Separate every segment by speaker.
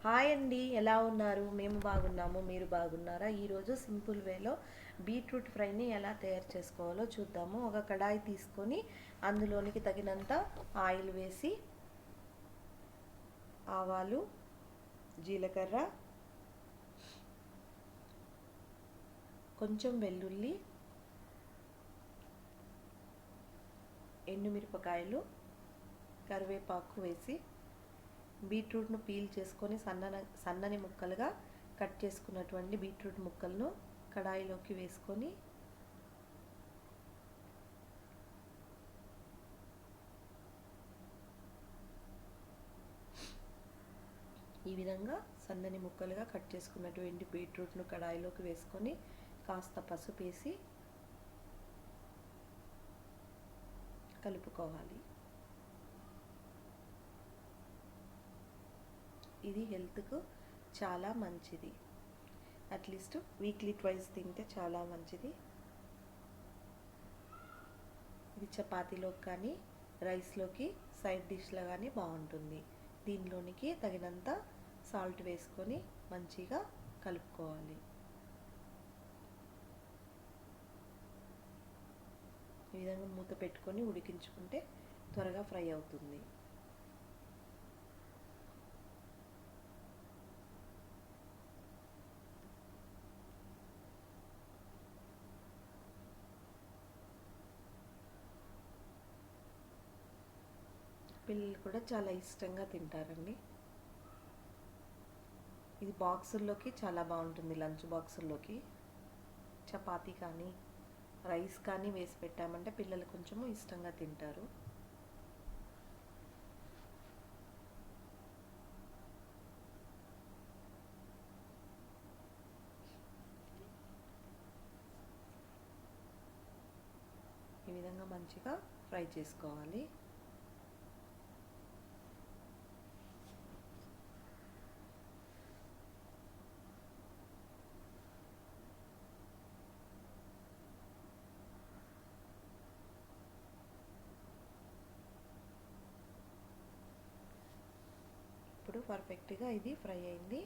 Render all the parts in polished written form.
Speaker 1: Hi అండి, ఎలా ఉన్నారు? మేము బాగున్నాము. మీరు బాగున్నారా? ఈరోజు సింపుల్ వేలో బీట్రూట్ ఫ్రైని ఎలా తయారు చేసుకోవాలో చూద్దాము. ఒక కడాయి తీసుకొని అందులోనికి తగినంత ఆయిల్ వేసి ఆవాలు, జీలకర్ర, కొంచెం వెల్లుల్లి, ఎండుమిరపకాయలు, కరివేపాకు వేసి బీట్రూట్ను పీల్ చేసుకొని సన్నని ముక్కలుగా కట్ చేసుకున్నటువంటి బీట్రూట్ ముక్కలను కడాయిలోకి వేసుకొని ఈ విధంగా సన్నని ముక్కలుగా కట్ చేసుకున్నటువంటి బీట్రూట్ను కడాయిలోకి వేసుకొని కాస్త పసుపు వేసి కలుపుకోవాలి. ఇది హెల్త్కు చాలా మంచిది. అట్లీస్ట్ వీక్లీ ట్వైస్ తింటే చాలా మంచిది. ఇది చపాతీలోకి కానీ రైస్లోకి సైడ్ డిష్లో కానీ బాగుంటుంది. దీనిలోనికి తగినంత సాల్ట్ వేసుకొని మంచిగా కలుపుకోవాలి. ఈ విధంగా మూత పెట్టుకొని ఉడికించుకుంటే త్వరగా ఫ్రై అవుతుంది. పిల్లలు కూడా చాలా ఇష్టంగా తింటారండి. ఇది బాక్సుల్లోకి చాలా బాగుంటుంది. లంచ్ బాక్సుల్లోకి చపాతీ కానీ రైస్ కానీ వేసి పెట్టామంటే పిల్లలు కొంచెము ఇష్టంగా తింటారు. ఈ విధంగా మంచిగా ఫ్రై చేసుకోవాలి. ఇప్పుడు పర్ఫెక్ట్గా ఇది ఫ్రై అయింది.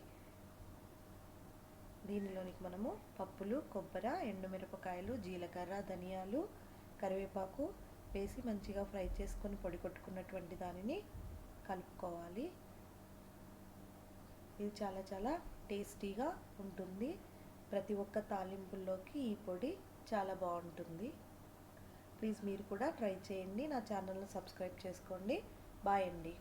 Speaker 1: దీనిలోనికి మనము పప్పులు, కొబ్బరి, ఎండుమిరపకాయలు, జీలకర్ర, ధనియాలు, కరివేపాకు వేసి మంచిగా ఫ్రై చేసుకొని పొడి కొట్టుకున్నటువంటి దానిని కలుపుకోవాలి. ఇది చాలా చాలా టేస్టీగా ఉంటుంది. ప్రతి ఒక్క తాలింపుల్లోకి ఈ పొడి చాలా బాగుంటుంది. ప్లీజ్ మీరు కూడా ట్రై చేయండి. నా ఛానల్ని సబ్స్క్రైబ్ చేసుకోండి. బాయ్ అండి.